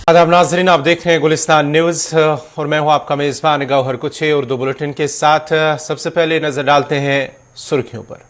आदाब नाजरीन, आप देख रहे हैं गुलिस्तान न्यूज और मैं हूं आपका मेजबान गौहर कुछे। उर्दू बुलेटिन के साथ सबसे पहले नजर डालते हैं सुर्खियों पर।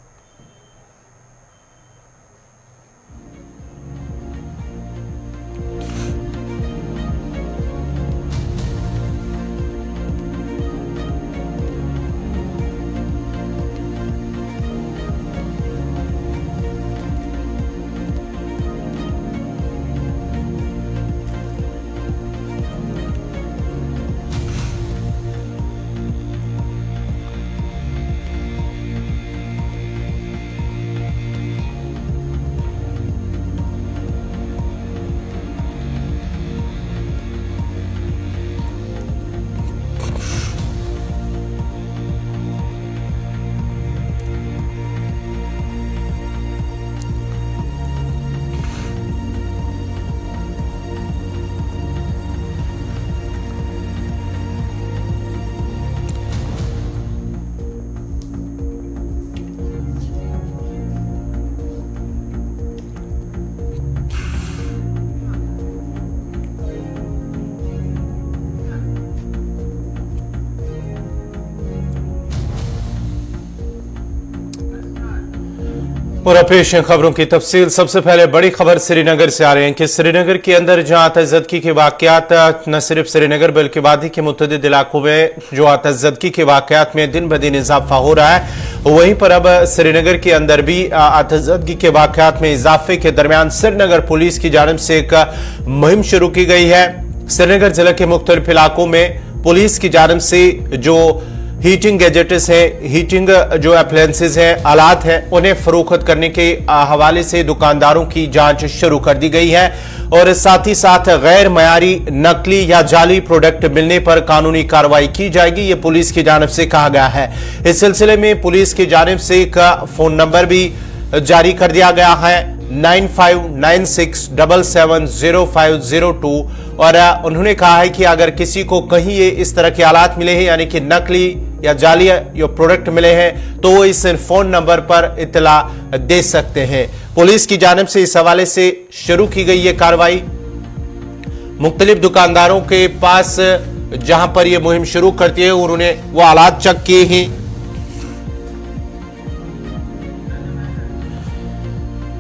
और पेश है खबरों की तफसील। सबसे पहले बड़ी खबर श्रीनगर से आ रही है कि श्रीनगर के अंदर जहां आतशज़दगी के वाकयात न सिर्फ श्रीनगर बल्कि वादी के मुतअद्दिद इलाकों में जो आतशज़दगी के वाकयात में दिन ब दिन इजाफा हो रहा है, वहीं पर अब श्रीनगर के अंदर भी आतशज़दगी के वाकयात में इजाफे के दरमियान श्रीनगर पुलिस की जानिब से एक मुहिम शुरू की गई है। श्रीनगर जिले के मुख्तलिफ इलाकों में पुलिस की जानिब से जो हीटिंग गैजेट्स है, हीटिंग जो अप्लायंसेज हैं, आलात हैं, उन्हें फरोख्त करने के हवाले से दुकानदारों की जांच शुरू कर दी गई है और साथ ही साथ गैर मयारी, नकली या जाली प्रोडक्ट मिलने पर कानूनी कार्रवाई की जाएगी, ये पुलिस की जानिब से कहा गया है। इस सिलसिले में पुलिस की जानिब से एक फोन नंबर भी जारी कर दिया गया है 9596770502 और उन्होंने कहा है कि अगर किसी को कहीं ये इस तरह के आलात मिले हैं, यानी कि नकली या जाली या प्रोडक्ट मिले हैं, तो वो इस फोन नंबर पर इत्तला दे सकते हैं। पुलिस की जानिब से इस हवाले से शुरू की गई ये कार्रवाई। मुख्तलिफ दुकानदारों के पास जहां पर यह मुहिम शुरू करती है उन्होंने वो आलात चेक किए हैं।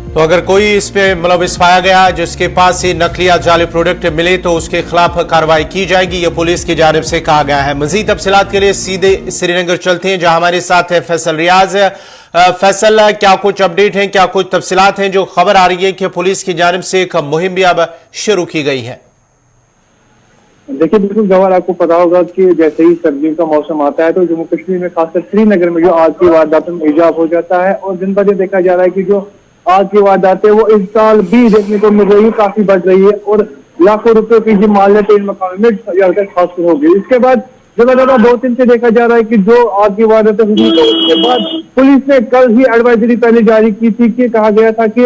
तो अगर कोई इस पे मुलविस पाया गया जिसके पास ही नकली या जाली प्रोडक्ट मिले तो उसके खिलाफ कार्रवाई की जाएगी, यह पुलिस की जानिब से कहा गया है। मजीद तफसीलात के लिए सीधे श्रीनगर चलते हैं जहां हमारे साथ है फैसल रियाज। फैसल, क्या कुछ अपडेट है, क्या कुछ तफसीलात हैं? जो खबर आ रही है कि पुलिस की जानिब से एक मुहिम भी अब शुरू की गई है। देखिए, बिल्कुल गवार, आपको पता होगा कि जैसे ही सर्दियों का मौसम आता है तो जम्मू कश्मीर में खासकर श्रीनगर में जो आग की वारदातों में इजाफा हो जाता है और दिन ब दिन देखा जा रहा है कि जो आग की वारदातें वो इस साल भी देखने को मिल रही है, काफी बढ़ रही है और लाखों रुपए की जो मालियत इन मकानों में खासकर हो गई। इसके बाद जगह जगह 2-3 से देखा जा रहा है कि जो आग की वारदातें हुई तो उसके बाद पुलिस ने कल ही एडवाइजरी पहले जारी की थी कि कहा गया था कि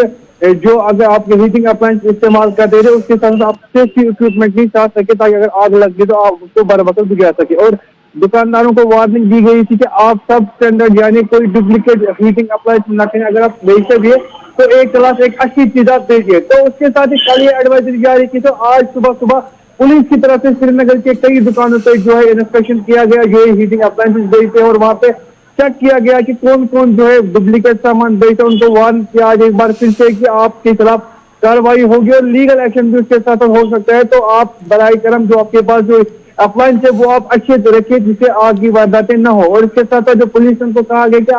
जो अगर आप हीटिंग अप्लायंस इस्तेमाल करते थे उसके साथ आप सेफ्टी इक्विपमेंट नहीं साथ सके ताकि अगर आग लग गई तो आप उसको बर वक्त बुझा सके। और दुकानदारों को वार्निंग दी गई थी कि आप सब स्टैंडर्ड यानी कोई डुप्लीकेट हीटिंग अप्लायंस न करें, अगर आप बेचते भी तो एक क्लास एक अच्छी चीज आप दीजिए। तो उसके साथ ही कल ये एडवाइजरी जारी की। तो आज सुबह सुबह पुलिस की तरफ से श्रीनगर के कई दुकानों पर जो है इंस्पेक्शन किया गया, जो हीटिंग अप्लायंसेस बेचते हैं और वहां पे चेक किया गया कि कौन कौन जो है डुप्लीकेट सामान बेचते, उनको वार्न किया आज एक बार फिर से कि आपके खिलाफ कार्रवाई होगी और लीगल एक्शन भी उसके साथ हो सकता है। तो आप बराए करम जो आपके पास जो अप्लायंस है वो आप अच्छे से रखिए जिससे आग की वारदातें न हो। और इसके साथ जो पुलिस उनको कहा गया कि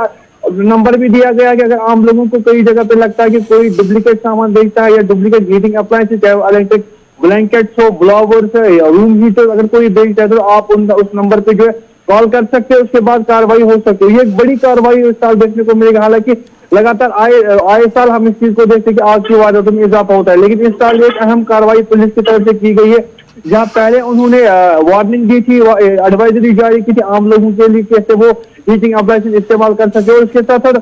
नंबर भी दिया गया कि अगर आम लोगों को कई जगह पे लगता है कि कोई डुप्लीकेट सामान बेचता है या डुप्लीकेट हीटिंग अप्लायंसेस, चाहे इलेक्ट्रिक ब्लैंकेट्स हो, ब्लोवर्स है या रूम हीटर, अगर कोई बेचता है तो आप उस नंबर पे जो है कॉल कर सकते हैं, उसके बाद कार्रवाई हो सकती है। ये एक बड़ी कार्रवाई इस साल देखने को मिलेगी। हालांकि लगातार आए साल हम इस चीज को देखते हैं कि आग की वारदातों में इजाफा होता है, लेकिन इस साल एक अहम कार्रवाई पुलिस की तरफ से की गई है जहां पहले उन्होंने वार्निंग दी थी, एडवाइजरी जारी की थी आम लोगों के लिए कैसे वो हीटिंग अप्लायंसेस इस्तेमाल कर सके और इसके साथ साथ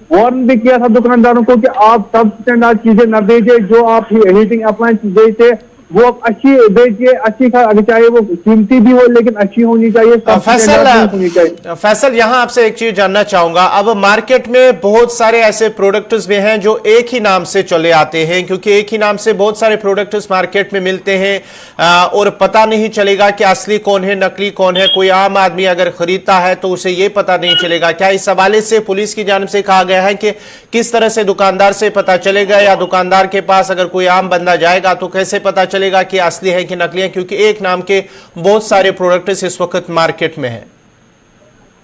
वार्न भी किया था दुकानदारों को कि आप सब स्टैंडर्ड चीजें न बेचे, जो आप हीटिंग अप्लायंसेस बेचे वो आप अच्छी बेचिए, अच्छी चाहे वो कीमती भी हो लेकिन अच्छी होनी चाहिए, होनी चाहिए। फैसल यहाँ आपसे एक चीज जानना चाहूंगा, अब मार्केट में बहुत सारे ऐसे प्रोडक्ट्स भी हैं जो एक ही नाम से चले आते हैं, क्योंकि एक ही नाम से बहुत सारे प्रोडक्ट्स मार्केट में मिलते हैं और पता नहीं चलेगा कि असली कौन है नकली कौन है। कोई आम आदमी अगर खरीदता है तो उसे ये पता नहीं चलेगा। क्या इस हवाले से पुलिस की जानिब से कहा गया है कि किस तरह से दुकानदार से पता चलेगा, या दुकानदार के पास अगर कोई आम बंदा जाएगा तो कैसे पता चलेगा कि असली है कि नकली है, क्योंकि एक नाम के बहुत सारे प्रोडक्ट्स इस वक्त मार्केट में हैं?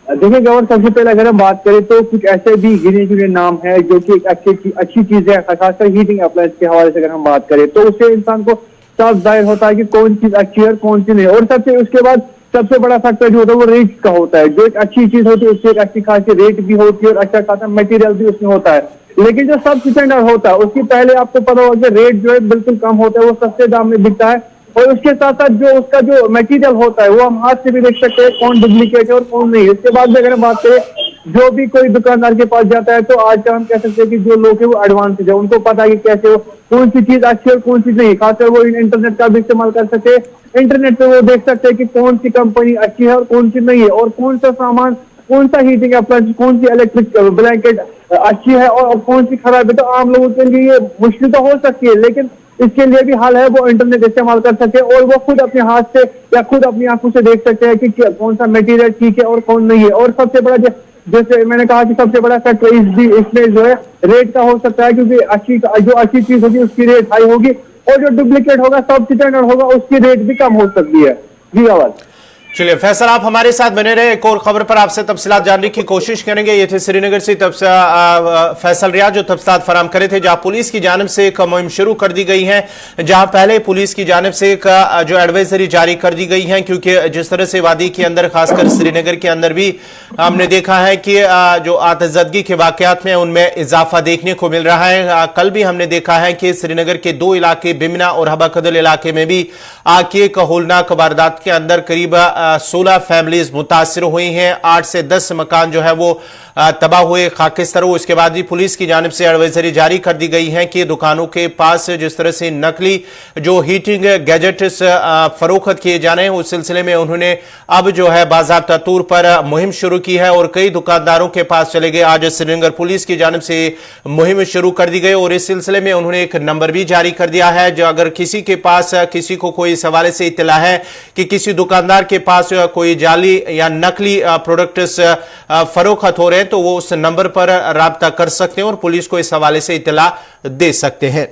देखिए गौर, सबसे पहले अगर हम बात करें तो कुछ ऐसे भी गिने चुने नाम है जो कि एक अच्छी चीज है, खासकर हीटिंग अप्लायंस के हवाले से अगर हम बात करें तो उससे इंसान को साफ जाहिर होता है कि कौन चीज अच्छी है और कौन सी नहीं। और उसके बाद सबसे बड़ा फैक्टर जो होता है वो रेट का होता है। जो एक अच्छी चीज होती है उसकी एक अच्छी खासी रेट भी होती है और अच्छा खासा मटेरियल भी उसमें होता है। लेकिन जो सब स्टैंडर्ड होता है उसकी पहले आपको पता होगा कि रेट जो है बिल्कुल कम होता है, वो सस्ते दाम में बिकता है। और उसके साथ साथ जो उसका जो मटेरियल होता है वो हम हाथ से भी देख सकते हैं कौन डुप्लीकेट है और कौन नहीं। इसके बाद में अगर हम बात करें, जो भी कोई दुकानदार के पास जाता है तो आजकल हम कह सकते हैं कि जो लोग है वो एडवांस है, उनको पता है कि कैसे वो कौन सी चीज अच्छी है और कौन सी नहीं। खासकर वो इंटरनेट का भी इस्तेमाल कर सकते हैं, इंटरनेट पे वो देख सकते हैं कि कौन सी कंपनी अच्छी है और कौन सी नहीं है, और कौन सा सामान, कौन सा हीटिंग अप्लायंस, कौन सी इलेक्ट्रिक ब्लैंकेट अच्छी है और कौन सी खराब है। तो आम लोगों के लिए ये मुश्किल तो हो सकती है, लेकिन इसके लिए भी हल है, वो इंटरनेट इस्तेमाल कर सकते हैं और वो खुद अपने हाथ से या खुद अपनी आंखों से देख सकते हैं कि कौन सा मटेरियल ठीक है और कौन नहीं है। और सबसे बड़ा जैसे मैंने कहा कि सबसे बड़ा फैक्टर इसमें जो है रेट का हो सकता है, क्योंकि जो अच्छी चीज होगी उसकी रेट हाई होगी और जो डुप्लीकेट होगा, सब स्टैंडर्ड होगा, उसकी रेट भी कम हो सकती है। जी आवाज। चलिए फैसल, आप हमारे साथ बने रहे, एक और खबर पर आपसे तफसीलात जानने की कोशिश करेंगे। ये थे श्रीनगर से फैसल रियाज जो तफसीलात फराम करे थे, जहां पुलिस की जानिब से एक मुहिम शुरू कर दी गई है, जहां पहले पुलिस की जानिब से एक जो एडवाइजरी जारी कर दी गई है, क्योंकि जिस तरह से वादी के अंदर खासकर श्रीनगर के अंदर भी हमने देखा है कि जो आतजदगी के वाकयात में उनमें इजाफा देखने को मिल रहा है। कल भी हमने देखा है कि श्रीनगर के 2 इलाके बिमना और हबा कदल इलाके में भी आग की एक होलनाक वारदात के अंदर करीब 16 फैमिलीज मुतासिर हुई हैं। 8 से 10 मकान जो है वो तबाह हुए, खाकिस्तर हुए। उसके बाद भी पुलिस की जानिब से एडवाइजरी जारी कर दी गई है कि दुकानों के पास जिस तरह से नकली जो हीटिंग गैजेट्स फरोख्त किए जा रहे हैं, उस सिलसिले में उन्होंने अब जो है बाज़ाब्ता तौर पर मुहिम शुरू की है और कई दुकानदारों के पास चले गए। आज श्रीनगर पुलिस की जानिब से मुहिम शुरू कर दी गई और इस सिलसिले में उन्होंने एक नंबर भी जारी कर दिया है, जो अगर किसी के पास किसी को कोई इस हवाले से इत्तला है कि किसी दुकानदार के पास कोई जाली या नकली प्रोडक्ट्स फरोख्त हो रहे हैं, तो वो उस नंबर पर राब्ता कर सकते हैं और पुलिस को इस हवाले से इत्तला दे सकते हैं।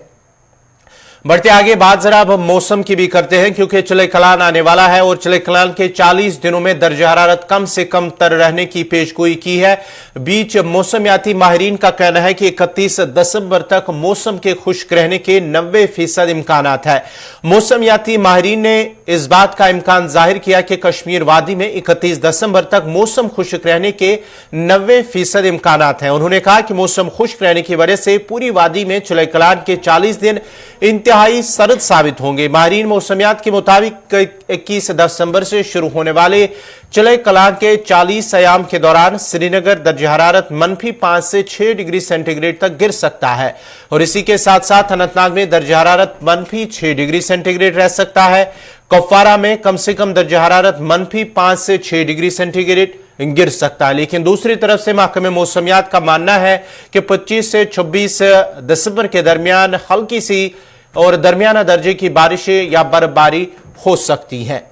बढ़ते आगे बात जरा अब मौसम की भी करते हैं, क्योंकि चिले कलान आने वाला है और चिले कलान के 40 दिनों में दर्जा हरारत कम से कम तर रहने की पेशगोई की है। बीच मौसमियाती माहिरीन का कहना है कि 31 दिसंबर तक मौसम के खुश्क रहने के 90% इम्कानात है। मौसमियाती माहिरीन ने इस बात का इम्कान जाहिर किया कि कश्मीर वादी में 31 दिसंबर तक मौसम खुश्क रहने के 90% इम्कानात हैं। उन्होंने कहा कि मौसम खुश्क रहने की वजह से पूरी वादी में चिले कलान के 40 दिन इंतहाई सर्द साबित होंगे। माहिरीन मौसमियात के मुताबिक 21 दिसंबर से शुरू होने वाले चिले कलां के 40 अयाम के दौरान श्रीनगर दर्जा हरारत -5 से 6 डिग्री सेंटीग्रेड तक गिर सकता है और इसी के साथ साथ अनंतनाग में दर्जा हरारत -6 डिग्री सेंटीग्रेड रह सकता है। कुपवारा में कम से कम दर्जा हरारत -5 से 6 डिग्री सेंटीग्रेड गिर सकता है। लेकिन दूसरी तरफ से महकमे मौसमियात का मानना है कि 25 से 26 दिसंबर के दरमियान हल्की सी और दरमियाना दर्जे की बारिशें या बर्फबारी हो सकती हैं।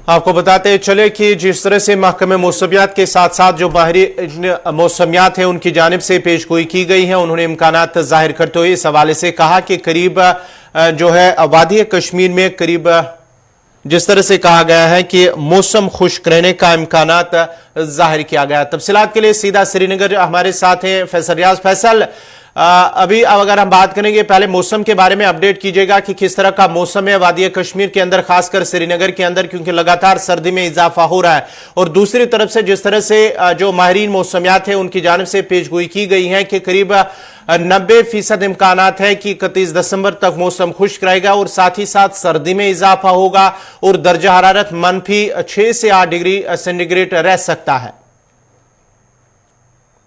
आपको बताते चले कि जिस तरह से महकमे मौसमियात के साथ साथ जो बाहरी मौसमियात हैं उनकी जानिब से पेशगोई की गई है, उन्होंने इम्कानात जाहिर करते हुए इस हवाले से कहा कि करीब जो है वादी कश्मीर में करीब जिस तरह से कहा गया है कि मौसम खुश्क रहने का इम्कानात जाहिर किया गया। तफसीलात के लिए सीधा श्रीनगर हमारे साथ हैं फैसल रियाज। फैसल, अभी अगर हम बात करेंगे, पहले मौसम के बारे में अपडेट कीजिएगा कि किस तरह का मौसम है वादी कश्मीर के अंदर, खासकर श्रीनगर के अंदर, क्योंकि लगातार सर्दी में इजाफा हो रहा है। और दूसरी तरफ से जिस तरह से जो माहिरीन मौसमियात है उनकी जानिब से पेशगोई की गई है कि करीब 90% इम्कानात है कि 31 दिसंबर तक मौसम खुश्क रहेगा और साथ ही साथ सर्दी में इजाफा होगा और दर्जा हरारत -6 से 8 डिग्री सेंटीग्रेड रह सकता है।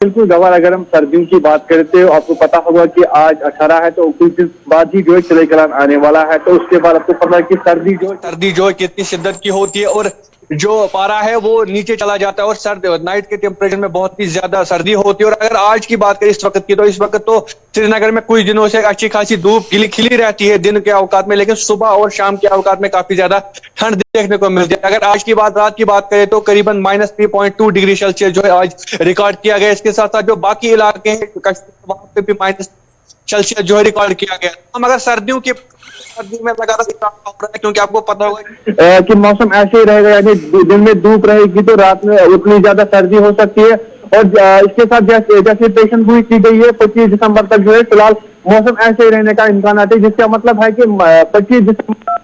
बिल्कुल गवार, अगर हम सर्दियों की बात करते हो, आपको पता होगा कि आज 18 है, तो कुछ दिन बाद ही जो है चले कलान आने वाला है। तो उसके बाद आपको पता है कि सर्दी जो है कितनी शिद्दत की होती है और जो पारा है वो नीचे चला जाता है और सर्द नाइट के टेम्परेचर में बहुत ही ज्यादा सर्दी होती है। और अगर आज की बात करें इस वक्त की, तो इस वक्त तो श्रीनगर में कुछ दिनों से अच्छी खासी धूप खिली रहती है दिन के औकात में, लेकिन सुबह और शाम के औकात में काफी ज्यादा ठंड देखने को मिलती है। अगर आज की रात की बात करें तो करीबन -3.2 डिग्री सेल्सियस जो है आज रिकॉर्ड किया गया। इसके साथ साथ जो बाकी इलाके हैं कश्मीर, वहां पे भी -सेल्सियस जो है रिकॉर्ड किया गया। हम अगर सर्दी में लगातार इजाफा हो रहा है, क्योंकि आपको पता होगा कि मौसम ऐसे ही रहेगा, यानी दिन में धूप रहेगी तो रात में उतनी ज्यादा सर्दी हो सकती है। और इसके साथ जैसे पेशन हुई की गई है 25 दिसंबर तक जो है फिलहाल मौसम ऐसे ही रहने का इम्कान है, जिसका मतलब है कि 25 दिसंबर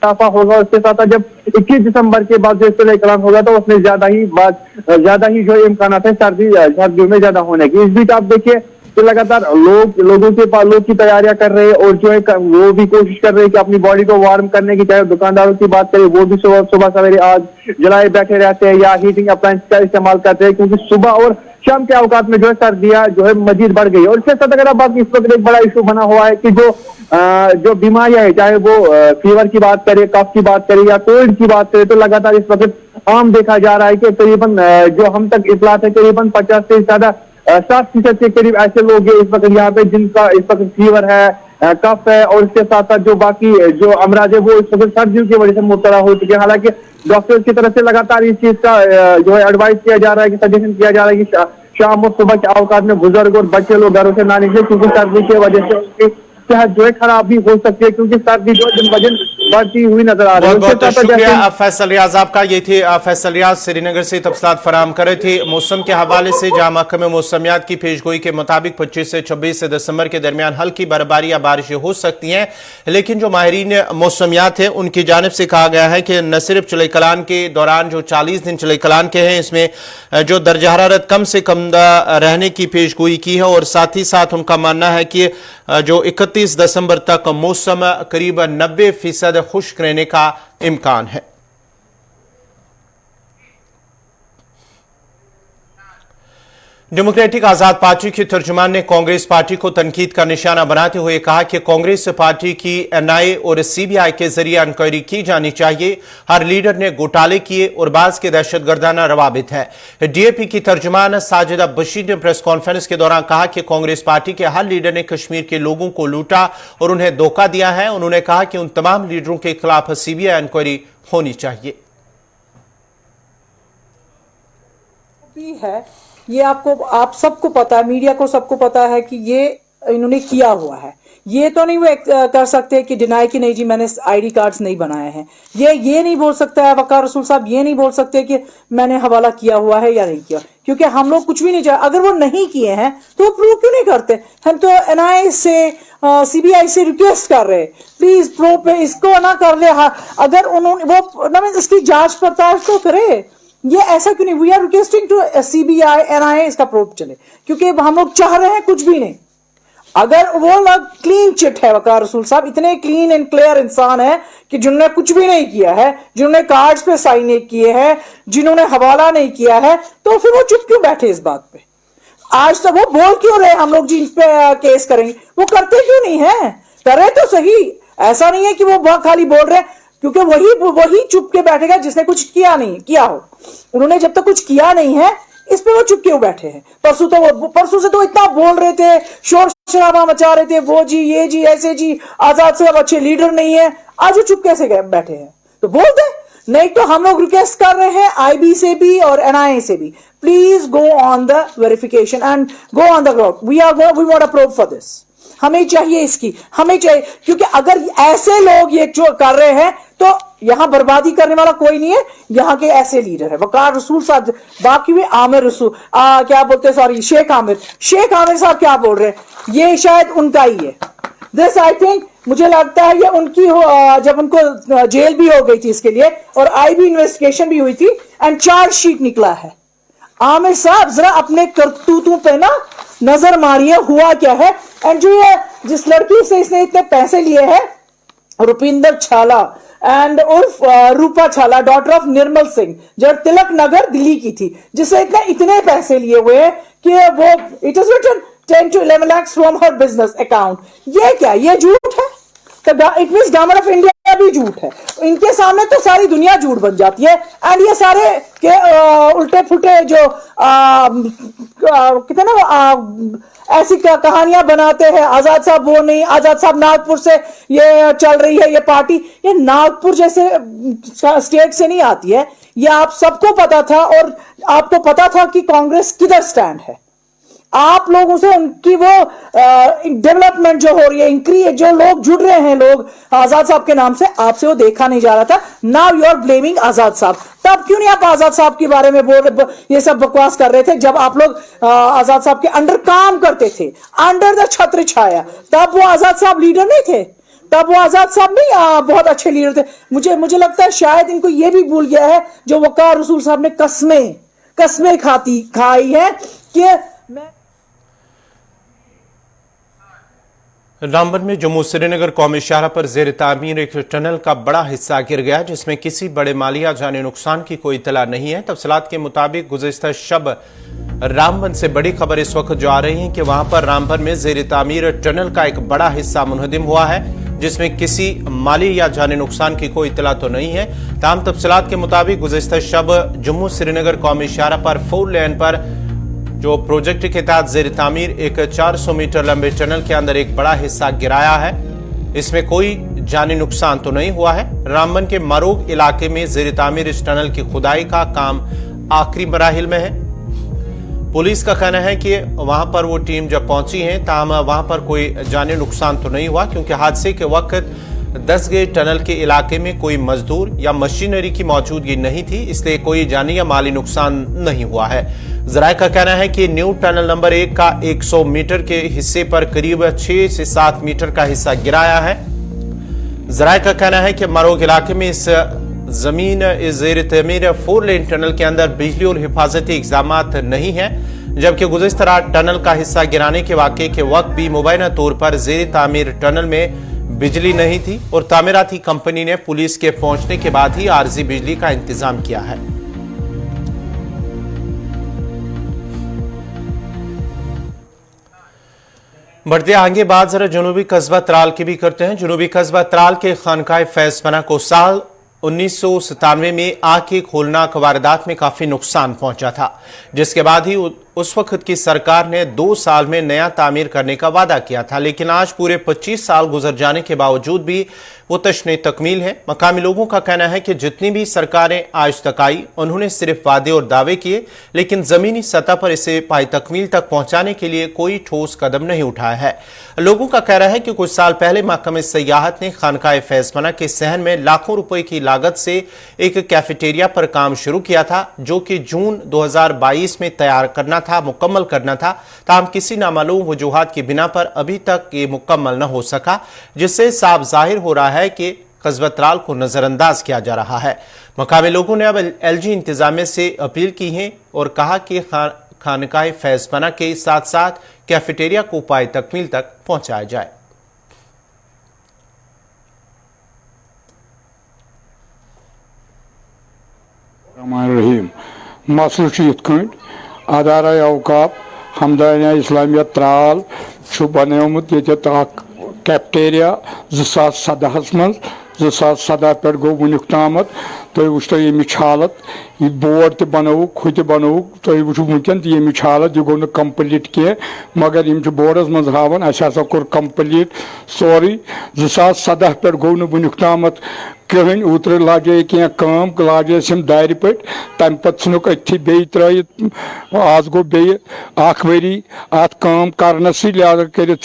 इजाफा होगा। उसके साथ जब 21 दिसंबर के बाद जो इस्तेमाल कलाम होगा तो उसमें ज्यादा ही जो इम्कान है सर्दियों में ज्यादा होने की। इस बीच आप देखिए कि लगातार लोग की तैयारियां कर रहे हैं और जो है वो भी कोशिश कर रहे हैं कि अपनी बॉडी को वार्म करने की। चाहे दुकानदारों की बात करें, वो भी सुबह सवेरे आग जलाए बैठे रहते हैं या हीटिंग अप्लायंस का इस्तेमाल करते हैं, क्योंकि सुबह और शाम के औकात में जो है सर्दियां जो है मजीद बढ़ गई है। और इसके साथ अगर आप इस वक्त एक बड़ा इशू बना हुआ है कि जो बीमारियां है, चाहे वो फीवर की बात करें, कफ की बात करें या कोविड की बात करें, तो लगातार इस वक्त आम देखा जा रहा है कि करीबन जो हम तक इतलात है करीबन 50 से ज्यादा 60% के करीब ऐसे लोग हैं इस वक्त यहाँ पे जिनका इस वक्त फीवर है, कफ है और इसके साथ साथ जो बाकी जो अमराज है वो इस वक्त सर्दियों की वजह से मुब्तला हो चुके हैं। हालांकि डॉक्टर्स की तरफ से लगातार इस चीज का जो है एडवाइस किया जा रहा है, कि सजेशन किया जा रहा है कि शाम और सुबह के औकात में बुजुर्ग और बच्चे लोग घरों से ना निकले, क्योंकि सर्दी की वजह से उनकी सेहत जो है खराब भी हो सकती है, क्योंकि सर्दी जो दिन ब दिन बढ़ती हुई नजर आ रही है। बहुत बहुत शुक्रिया फैसल रियाज आपका। ये थे फैसल रियाज श्रीनगर से तफसीलात फराहम कर रहे थे मौसम के हवाले से, जहां महकमे मौसमियात की पेशगोई के मुताबिक 25 से 26 दिसंबर के दरमियान हल्की बर्फबारी या बारिशें हो सकती हैं। लेकिन जो माहिरीन मौसमियात हैं उनकी जानिब से कहा गया है कि न सिर्फ चले कलान के दौरान जो 40 दिन चले कलान के हैं, इसमें जो दर्जा हरारत कम से कम रहने की पेशगोई की है और साथ ही साथ उनका मानना है कि जो 31 दिसंबर तक मौसम करीब 90% खुश्क रहने का इम्कान है। डेमोक्रेटिक आजाद पार्टी के तर्जुमान ने कांग्रेस पार्टी को तनकीद का निशाना बनाते हुए कहा कि कांग्रेस पार्टी की एनआईए और सीबीआई के जरिए इंक्वायरी की जानी चाहिए। हर लीडर ने घोटाले किए और बाज के दहशतगर्दाना रवाबित है। डीएपी की तर्जुमान साजिदा बशीर ने प्रेस कॉन्फ्रेंस के दौरान कहा कि कांग्रेस पार्टी के हर लीडर ने कश्मीर के लोगों को लूटा और उन्हें धोखा दिया है। उन्होंने कहा कि उन तमाम लीडरों के खिलाफ सीबीआई इंक्वायरी होनी चाहिए। ये आप सबको पता है, मीडिया को सबको पता है कि ये इन्होंने किया हुआ है। ये तो नहीं वो कर सकते कि डिनाई कि नहीं जी मैंने आईडी कार्ड्स नहीं बनाए हैं। ये नहीं बोल सकता है वकार रसूल साहब, ये नहीं बोल सकते कि मैंने हवाला किया हुआ है या नहीं किया, क्योंकि हम लोग कुछ भी नहीं चाहे। अगर वो नहीं किए हैं तो वो प्रूव क्यों नहीं करते? हम तो एनआईए से सीबीआई से रिक्वेस्ट कर रहे हैं, प्लीज प्रूव पे इसको ना कर ले। अगर उन्होंने वो इसकी जांच पड़ताल तो करे। ये ऐसा क्यों नहीं? We are requesting to CBI NIA इसका प्रूफ चले, क्योंकि हम लोग चाह रहे हैं कुछ भी नहीं। अगर वो लोग क्लीन चिट है, वकार रसूल साहब इतने क्लीन एंड क्लियर इंसान है कि जिन्होंने कुछ भी नहीं किया है, जिन्होंने कार्ड्स पे साइन नहीं किए हैं, जिन्होंने हवाला नहीं किया है, तो फिर वो चुप क्यों बैठे इस बात पे? आज तक वो बोल क्यों रहे हम लोग जिन पे केस करेंगे? वो करते क्यों नहीं है? करे तो सही। ऐसा नहीं है कि वो खाली बोल रहे हैं, क्योंकि वही चुप के बैठेगा जिसने कुछ किया हो। उन्होंने जब तक कुछ किया नहीं है इस पे वो चुप क्यों बैठे हैं? परसों से तो इतना बोल रहे थे, शोर शराबा मचा रहे थे, वो जी ये जी ऐसे जी, आजाद से अब अच्छे लीडर नहीं है। आज वो चुप कैसे बैठे हैं? तो बोल दे। नहीं तो हम लोग रिक्वेस्ट कर रहे हैं आईबी से भी और एनआईए से भी, please go on the verification and go on the ground. We want a proof for this. हमें चाहिए इसकी, हमें चाहिए, क्योंकि अगर ऐसे लोग ये जो कर रहे हैं तो यहां बर्बादी करने वाला कोई नहीं है। यहां के ऐसे लीडर है वकार रसूल साहब, बाकी भी आमिर रसूल क्या बोलते हैं, सॉरी शेख आमिर साहब क्या बोल रहे हैं, ये शायद उनका ही है। दिस आई थिंक, मुझे लगता है ये उनकी जब उनको जेल भी हो गई थी इसके लिए और आईबी इन्वेस्टिगेशन भी हुई थी एंड चार्जशीट निकला है। आमिर साहब जरा अपने करतूतों पे ना नजर मारिए, हुआ क्या है। एंड जो ये जिस लड़की से इसने इतने पैसे लिए हैं, रुपिंदर छाला एंड उर्फ रूपा छाला, डॉटर ऑफ निर्मल सिंह, जो तिलक नगर दिल्ली की थी, जिससे इतने पैसे लिए हुए हैं कि वो it is written 10 to 11 lakhs from हर बिजनेस अकाउंट। ये क्या, ये झूठ है? तो it means government of India भी झूठ है। इनके सामने तो सारी दुनिया झूठ बन जाती है। एंड ये सारे के उल्टे फुल्टे जो कितने ना ऐसी कहानियां बनाते हैं, आजाद साहब वो नहीं, आजाद साहब नागपुर से ये चल रही है ये पार्टी, ये नागपुर जैसे स्टेट से नहीं आती है। ये आप सबको पता था, और आपको पता था कि कांग्रेस किधर स्टैंड है। आप लोगों से उनकी वो डेवलपमेंट जो हो रही है, इंक्रीज जो लोग जुड़ रहे हैं लोग आजाद साहब के नाम से, आपसे वो देखा नहीं जा रहा था। नाउ यू आर ब्लेमिंग आजाद साहब। तब क्यों नहीं आप आजाद साहब के बारे में ये सब बकवास कर रहे थे जब आप लोग आजाद साहब के अंडर काम करते थे, अंडर द छत्र छाया? तब वो आजाद साहब लीडर नहीं थे, तब वो आजाद साहब नहीं बहुत अच्छे लीडर थे। मुझे लगता है शायद इनको ये भी भूल गया है जो वकार रसूल साहब ने कसमें खाई है कि मैं रामबन में जम्मू श्रीनगर कौमी शाहरा पर जेर तामीर एक टनल का बड़ा हिस्सा गिर गया, जिसमें किसी बड़े माली या जानी नुकसान की कोई इतला नहीं है। तफसीलात के मुताबिक गुज़िश्ता शब रामबन से बड़ी खबर इस वक्त जो आ रही है कि वहां पर रामबन में जेर तामीर टनल का एक बड़ा हिस्सा मुनहदिम हुआ है, जिसमें किसी माली या जानी नुकसान की कोई इतला तो नहीं है। तमाम तफसीलात के मुताबिक गुज़िश्ता शब जम्मू श्रीनगर कौमी शाहरा पर 4 लेन पर जो प्रोजेक्ट के तहत जेर तामीर एक 400 मीटर लंबे टनल के अंदर एक बड़ा हिस्सा गिराया है। इसमें कोई जानी नुकसान तो नहीं हुआ है। रामबन के मरोग इलाके में जेर तामीर इस टनल की खुदाई का काम आखिरी मराहिल में है। पुलिस का कहना है कि वहां पर वो टीम जब पहुंची है ताहम वहां पर कोई जानी नुकसान तो नहीं हुआ, क्योंकि हादसे के वक्त 10 गज टनल के इलाके में कोई मजदूर या मशीनरी की मौजूदगी नहीं थी, इसलिए कोई जानी या माली नुकसान नहीं हुआ है। जराये का कहना है कि न्यू टनल नंबर 1 का 100 मीटर के हिस्से पर करीब 6 से 7 मीटर का हिस्सा गिराया है। जराये का कहना है कि मरोग इलाके में इस जमीन जेर तमीर 4 लेन टनल के अंदर बिजली और हिफाजती इक़दाम नहीं है, जबकि गुज़िश्ता रात टनल का हिस्सा गिराने के वाक़े के वक्त भी मुबैना तौर पर जेर तामीर टनल में बिजली नहीं थी और तामीराती कंपनी ने पुलिस के पहुंचने के बाद ही आरजी बिजली का इंतजाम किया है। बढ़ते आगे बात जरा जनूबी कस्बा त्राल की भी करते हैं। जनूबी कस्बा त्राल के खानकाह फैज़पना को साल 1997 में आग की होलनाक वारदात में काफी नुकसान पहुंचा था, जिसके बाद ही उस वक्त की सरकार ने 2 साल में नया तामीर करने का वादा किया था, लेकिन आज पूरे 25 साल गुजर जाने के बावजूद भी वो तशने तकमील है। मकामी लोगों का कहना है कि जितनी भी सरकारें आज तक आई उन्होंने सिर्फ वादे और दावे किए, लेकिन जमीनी सतह पर इसे पाई तकमील तक पहुंचाने के लिए कोई ठोस कदम नहीं उठाया है। लोगों का कहना है कि कुछ साल पहले महकमे सयाहत ने खानकाह फैज़पना के सहन में लाखों रुपए की लागत से एक कैफेटेरिया पर काम शुरू किया था, जो कि जून 2022 में तैयार करना था, मुकम्मल करना था। ताहम किसी नामालूम वजूहात की बिना पर अभी तक ये मुकम्मल न हो सका, जिससे साफ जाहिर हो रहा है कि कस्बा त्राल को नजरअंदाज किया जा रहा है। मकामी लोगों ने अब एलजी इंतजामिया से अपील की है और कहा कि खानकाह फैज़पना के साथ साथ कैफेटेरिया को पाए तकमील तक पहुंचाया जाए। रहीम मसल अदारा अवकाफ हमदानिया इस्लामिया त्राल बनोमुत ये कैफेटेरिया 2017 मज 2017 पे गो वुनिक ताम तुम वो यमिच हालत यह बोर्ड त बनोक खुद त बनोक तुम वो वनकन यमिच हालत यह गो न कम्प्लीट कह, मगर यम बोर्डस मज हावन असा कोर कम्प्लीट सोरे 2017 पे गो न वुनिक ताम कहन ओतर लागे क्या काम लागे दार पे तम पुनक अथी बे त्रत आज गो बे वरी अत काम करनस लिहाजा कर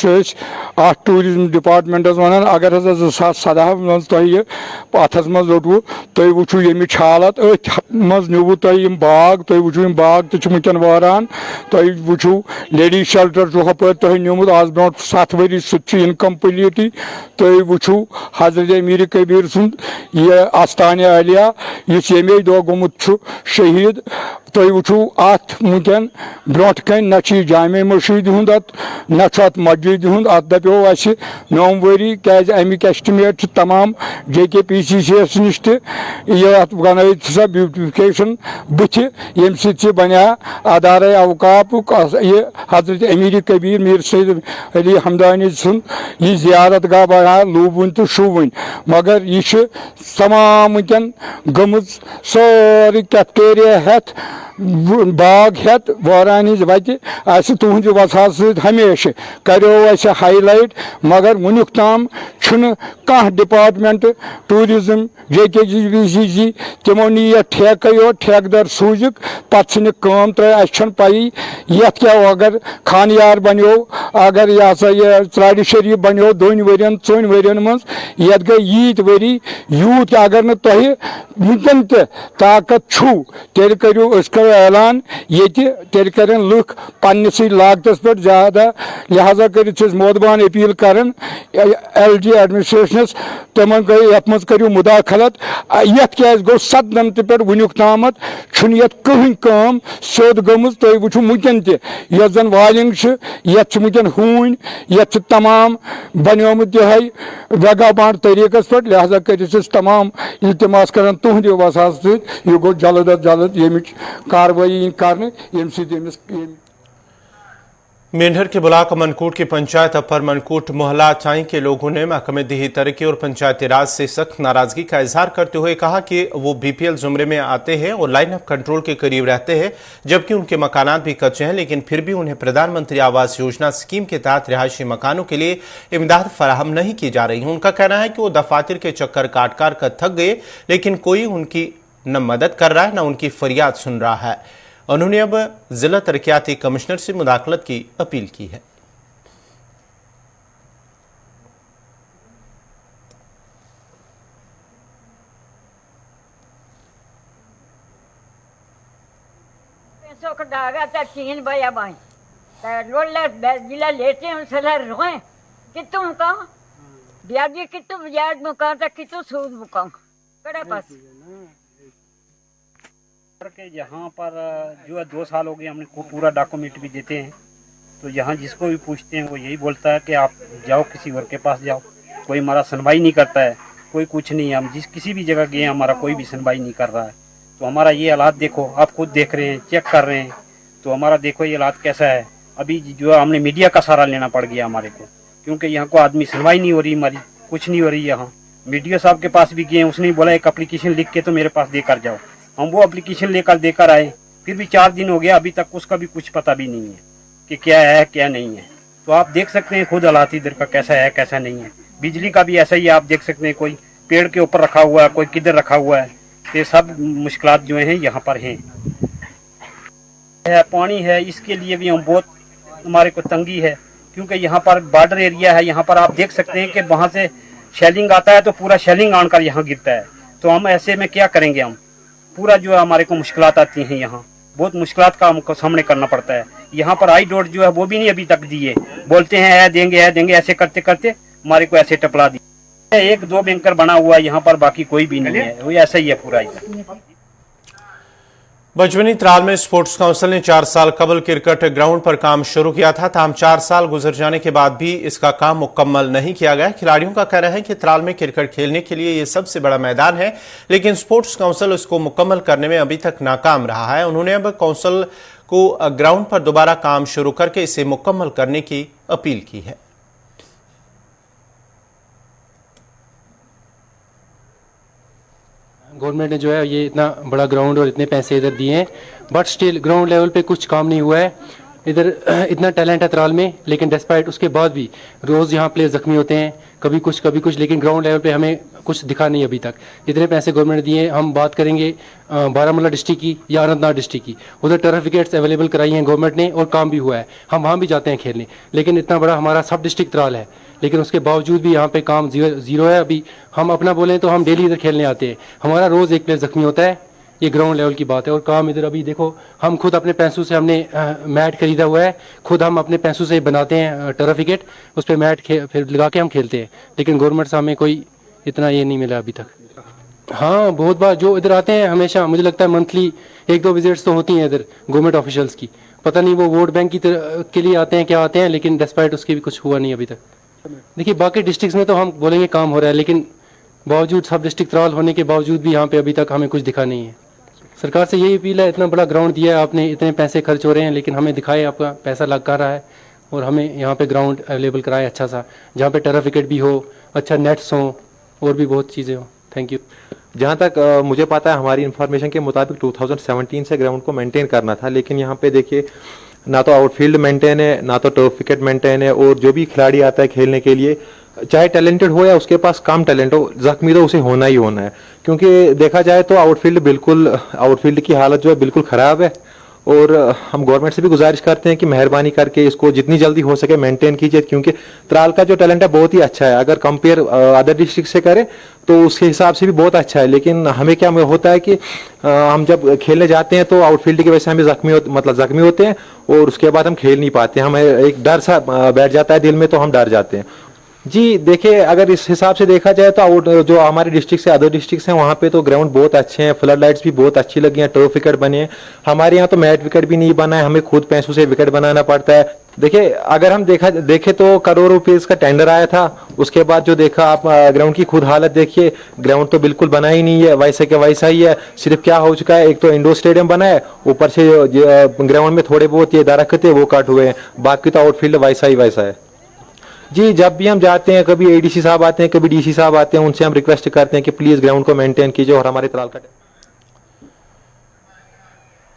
टूरिज्म डिपार्टमेंट वन अगर 2017 मज अथस मज रोटू तुम वो यमिच हालत अथ मज न्यू तुम बाग तुम वो बाग तन वारान तुम वो लेडीज शेल्टर हप तुम न्यूमुत आज ब्रो 7 वरी सह इनकम्प्लीट तुम वो हजरत अमीर कबीर सुंद यह आस्तान आलिया इस यमे दो गोमुत शहीद तुम वो अत वुकन ब्रोट कन न जामे मस्जिद हुंद न मस्जिद हुंद अत दपो 9 वरी क्या अमिक एस्टिमेट तमाम JKPCC नश तथ बनवित सा ब्यूटिफिकेशन बुथ यम सि बना अदारा अवकापुक यह हजरत अमीर कबीर मीर सैयद अली हमदानी सुन यह जियारत गाह बना लूबन तो शुवन मगर यह तमाम वुकन गम सारी कैफेटेरिया हेत बाग हेत वारान वत तुहद वसा समेशा करो हाईलाइट मगर वुनुक ताम कह डिपार्टमेंट टूरिज्म JKPCC तिमो नी ठेक योत ठेकदार सूजिक पे कम तम पी ये क्या अगर खानियार बनो अगर यह सा यह त्राड़ शरीफ बनो 2 वरियन 4 वरियन मज ये गई यीत वरी यूत अगर न तुह वुकन ताकत तेल करो ऐलान ये तेल कर लुख पन्नस लागत पे ज्यादा लिहाजा कर मोदबान अपील कर LG एडमिनिस्ट्रेशनस तमन गई ये मज करो मुदाखलत ये क्या गो 17 पे वुनुक ताम ये कहीं कम सोद गम तुम वो वुकन तन वालिंग ये वुकन हून ये तमाम बनोमुत यह वगा बांट तरीकस पे लिहाजा कर तमाम इल्तमास कर तुहद वसा यह गो जल्द अज जल्द यमिच कार्रवाई कर मेंढर के ब्लॉक मनकोट की पंचायत अपर मनकोट मोहल्ला चाई के लोगों ने महकमे देही तरक्की और पंचायती राज से सख्त नाराजगी का इजहार करते हुए कहा कि वो BPL जुमरे में आते हैं और लाइन ऑफ कंट्रोल के करीब रहते हैं, जबकि उनके मकानात भी कच्चे हैं, लेकिन फिर भी उन्हें प्रधानमंत्री आवास योजना स्कीम के तहत रिहायशी मकानों के लिए इमदाद फराहम नहीं की जा रही। उनका कहना है कि वो दफातर के चक्कर काट कर थक गए, लेकिन कोई उनकी न मदद कर रहा है न उनकी फरियाद सुन रहा है। उन्होंने अब जिला तरक्याती कमिश्नर से मुदाखलत की अपील की है। पैसों का धागा था 3 भैया भाई जिला लेते हैं सलाह रोए कि तुम कहो ब्याजी कि तुम ब्याज मुका था कि तू सूद मुका कड़ा पास के यहाँ पर जो है 2 साल हो गए हमने पूरा डॉक्यूमेंट भी देते हैं, तो यहाँ जिसको भी पूछते हैं वो यही बोलता है कि आप जाओ किसी और के पास जाओ, कोई हमारा सुनवाई नहीं करता है, कोई कुछ नहीं है। हम किसी भी जगह गए हमारा कोई भी सुनवाई नहीं कर रहा है। तो हमारा ये हालात देखो, आप खुद देख रहे हैं, चेक कर रहे हैं, तो हमारा देखो ये हालात कैसा है। अभी जो है हमने मीडिया का सहारा लेना पड़ गया हमारे को, क्योंकि यहाँ को आदमी सुनवाई नहीं हो रही, हमारी कुछ नहीं हो रही। यहाँ मीडिया साहब के पास भी गए, उसने बोला एक एप्लीकेशन लिख के तो मेरे पास देकर जाओ। हम वो एप्लीकेशन देकर आए, फिर भी 4 दिन हो गया, अभी तक उसका भी कुछ पता भी नहीं है कि क्या है क्या नहीं है। तो आप देख सकते हैं खुद हालात इधर का कैसा है कैसा नहीं है। बिजली का भी ऐसा ही आप देख सकते हैं, कोई पेड़ के ऊपर रखा हुआ है, कोई किधर रखा हुआ है। तो सब मुश्किलात जो हैं यहाँ पर हैं। पानी है, इसके लिए भी हम बहुत हमारे को तंगी है, क्योंकि यहाँ पर बॉर्डर एरिया है। यहाँ पर आप देख सकते हैं कि वहाँ से शेलिंग आता है तो पूरा शेलिंग आकर यहाँ गिरता है। तो हम ऐसे में क्या करेंगे, हम पूरा जो है हमारे को मुश्किलात आती हैं। यहाँ बहुत मुश्किलात का हमको सामने करना पड़ता है। यहाँ पर आई डॉट जो है वो भी नहीं अभी तक दिए, बोलते हैं है देंगे ऐसे करते करते हमारे को ऐसे टपला दिए। 1-2 बैंकर बना हुआ है यहाँ पर, बाकी कोई भी नहीं है, वो ऐसा ही है पूरा। बजवनी त्राल में स्पोर्ट्स काउंसिल ने 4 साल कबल क्रिकेट ग्राउंड पर काम शुरू किया था। ताहम 4 साल गुजर जाने के बाद भी इसका काम मुकम्मल नहीं किया गया। खिलाड़ियों का कहना है कि त्राल में क्रिकेट खेलने के लिए ये सबसे बड़ा मैदान है, लेकिन स्पोर्ट्स काउंसिल इसको मुकम्मल करने में अभी तक नाकाम रहा है। उन्होंने अब काउंसिल को ग्राउंड पर दोबारा काम शुरू करके इसे मुकम्मल करने की अपील की है। गवर्नमेंट ने जो है ये इतना बड़ा ग्राउंड और इतने पैसे इधर दिए हैं, बट स्टिल ग्राउंड लेवल पे कुछ काम नहीं हुआ है। इधर इतना टैलेंट है त्राल में, लेकिन डिस्पाइट उसके बाद भी रोज़ यहाँ प्लेयर जख्मी होते हैं, कभी कुछ, लेकिन ग्राउंड लेवल पे हमें कुछ दिखा नहीं अभी तक। जितने पैसे गवर्नमेंट ने दिए, हम बात करेंगे बारामूला डिस्ट्रिक्ट की या अनंतनाग डिस्ट्रिक्ट की, उधर टर्फ विकेट्स अवेलेबल कराई हैं गवर्नमेंट ने और काम भी हुआ है। हम वहाँ भी जाते हैं खेलने, लेकिन इतना बड़ा हमारा सब डिस्ट्रिक्ट त्राल है, लेकिन उसके बावजूद भी यहाँ पे काम जीरो है। अभी हम अपना बोलें तो हम डेली इधर खेलने आते हैं, हमारा रोज़ एक प्लेयर जख्मी होता है। ये ग्राउंड लेवल की बात है। और काम इधर अभी देखो, हम खुद अपने पैसों से हमने मैट खरीदा हुआ है, खुद हम अपने पैसों से बनाते हैं टर्फ विकेट, उस पर मैट फिर लगा के हम खेलते हैं, लेकिन गवर्नमेंट से हमें कोई इतना ये नहीं मिला अभी तक। हाँ, बहुत बार जो इधर आते हैं हमेशा, मुझे लगता है मंथली 1-2 विजिट्स तो होती हैं इधर गवर्नमेंट ऑफिशियल्स की। पता नहीं वो वोट बैंक के लिए आते हैं क्या आते हैं, लेकिन डिस्पाइट उसके भी कुछ हुआ नहीं अभी तक। देखिए बाकी डिस्ट्रिक्ट्स में तो हम बोलेंगे काम हो रहा है, लेकिन बावजूद सब डिस्ट्रिक्ट त्राल होने के बावजूद भी यहाँ पे अभी तक हमें कुछ दिखा नहीं है। सरकार से यही अपील है, इतना बड़ा ग्राउंड दिया है आपने, इतने पैसे खर्च हो रहे हैं, लेकिन हमें दिखाए आपका पैसा लग कर रहा है और हमें यहाँ पे ग्राउंड अवेलेबल कराए अच्छा सा, जहाँ पे टर्फ विकेट भी हो, अच्छा नेट्स हो और भी बहुत चीज़ें हो। Thank you. जहाँ तक मुझे पता है, हमारी इन्फॉर्मेशन के मुताबिक 2017 से ग्राउंड को मेंटेन करना था, लेकिन यहाँ पे देखिए ना तो आउटफील्ड मेंटेन है, ना तो टर्फ विकेट मेंटेन है, और जो भी खिलाड़ी आता है खेलने के लिए, चाहे टैलेंटेड हो या उसके पास कम टैलेंट हो, जख्मी तो उसे होना ही होना है। क्योंकि देखा जाए तो आउटफील्ड की हालत जो है बिल्कुल ख़राब है, और हम गवर्नमेंट से भी गुजारिश करते हैं कि मेहरबानी करके इसको जितनी जल्दी हो सके मेंटेन कीजिए, क्योंकि त्राल का जो टैलेंट है बहुत ही अच्छा है। अगर कंपेयर अदर डिस्ट्रिक्ट से करें तो उसके हिसाब से भी बहुत अच्छा है, लेकिन हमें क्या होता है कि हम जब खेलने जाते हैं तो आउटफील्ड की वजह से हमें जख्मी होते हैं, और उसके बाद हम खेल नहीं पाते, हमें एक डर सा बैठ जाता है दिल में, तो हम डर जाते हैं। जी देखिए, अगर इस हिसाब से देखा जाए तो जो हमारे डिस्ट्रिक्ट से अदर डिस्ट्रिक्ट हैं वहाँ पे तो ग्राउंड बहुत अच्छे हैं, फ्लड लाइट्स भी बहुत अच्छी लगी हैं, टर्फ विकेट बने हैं। हमारे यहाँ तो मैट विकेट भी नहीं बना है, हमें खुद पैसों से विकेट बनाना पड़ता है। देखिए अगर हम देखे तो करोड़ों रुपीस का टेंडर आया था, उसके बाद जो देखा आप ग्राउंड की खुद हालत देखिए, ग्राउंड तो बिल्कुल बना ही नहीं है, वैसे के वैसा ही है। सिर्फ क्या हो चुका है, एक तो इंडोर स्टेडियम बना है, ऊपर से ग्राउंड में थोड़े बहुत ये दरख्त है वो कट हुए हैं, बाकी तो आउटफील्ड वैसा ही वैसा है। जी जब भी हम जाते हैं, कभी एडीसी साहब आते हैं, कभी डीसी साहब आते हैं, उनसे हम रिक्वेस्ट करते हैं कि प्लीज ग्राउंड को मेंटेन कीजिए और हमारे त्राल का।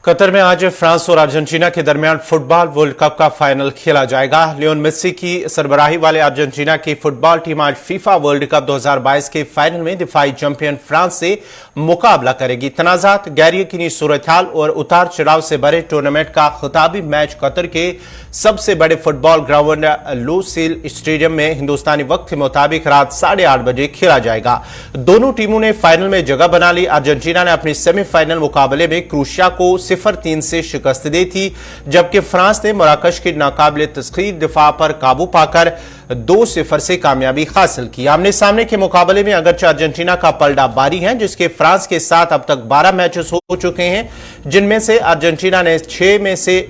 कतर में आज फ्रांस और अर्जेंटीना के दरमियान फुटबॉल वर्ल्ड कप का फाइनल खेला जाएगा। लियोन मेस्सी की सरबराही वाले अर्जेंटीना की फुटबॉल टीम आज फीफा वर्ल्ड कप 2022 के फाइनल में दिफाई चैंपियन फ्रांस से मुकाबला करेगी। तनाजात, गैर यकीनी सूरत-हाल और उतार चढ़ाव से भरे टूर्नामेंट का खिताबी मैच कतर के सबसे बड़े फुटबॉल ग्राउंड लुसेल स्टेडियम में हिंदुस्तानी वक्त के मुताबिक रात 8:30 बजे खेला जाएगा। दोनों टीमों ने फाइनल में जगह बना ली। अर्जेंटीना ने अपने सेमीफाइनल मुकाबले में क्रोएशिया को 0-3 से शिकस्त दी थी, जबकि फ्रांस ने मराकश की नाकाबिले तस्खीर दिफा पर काबू पाकर 2-0 से कामयाबी हासिल की। आमने सामने के मुकाबले में अगरचे अर्जेंटीना का पलड़ा भारी है, जिसके फ्रांस के साथ अब तक 12 मैचेस हो चुके हैं, जिनमें से अर्जेंटीना ने 6 में से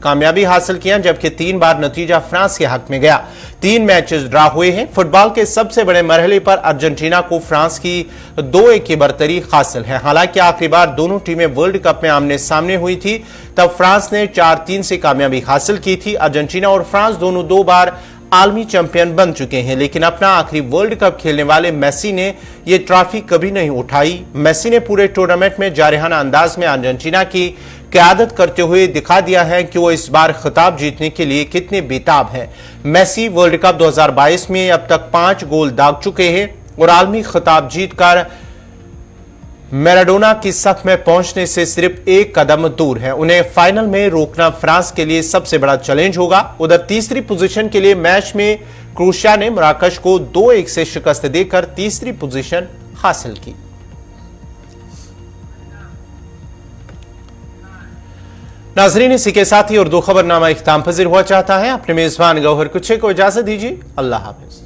कामयाबी हासिल किया, जबकि 3 बार नतीजा फ्रांस के हक में गया। 3 मैचेस ड्रा हुए हैं। फुटबॉल के सबसे बड़े मरहले पर अर्जेंटीना को फ्रांस की 2-1 की बरतरी हासिल है। हालांकि आखिरी बार दोनों टीमें वर्ल्ड कप में आमने सामने हुई थी, तब फ्रांस ने 4-3 से कामयाबी हासिल की थी। अर्जेंटीना और फ्रांस दोनों 2 बार आलमी चैंपियन बन चुके हैं, लेकिन अपना आखिरी वर्ल्ड कप खेलने वाले मेसी ने यह ट्रॉफी कभी नहीं उठाई। मेसी ने पूरे टूर्नामेंट में जारहाना अंदाज में अर्जेंटीना की क़यादत करते हुए दिखा दिया है कि वो इस बार खिताब जीतने के लिए कितने बेताब हैं। मेसी वर्ल्ड कप 2022 में अब तक 5 गोल दाग चुके हैं और आलमी खिताब जीतकर मैराडोना की सफ में पहुंचने से सिर्फ 1 कदम दूर है। उन्हें फाइनल में रोकना फ्रांस के लिए सबसे बड़ा चैलेंज होगा। उधर तीसरी पोजीशन के लिए मैच में क्रोएशिया ने मराकश को 2-1 से शिकस्त देकर तीसरी पोजीशन हासिल की। नाजरीन, इसी के साथ ही उर्दू खबरनामा इख्तिताम पजीर हुआ चाहता है। अपने मेजबान गौहर कुछे को इजाजत दीजिए। अल्लाह हाफिज।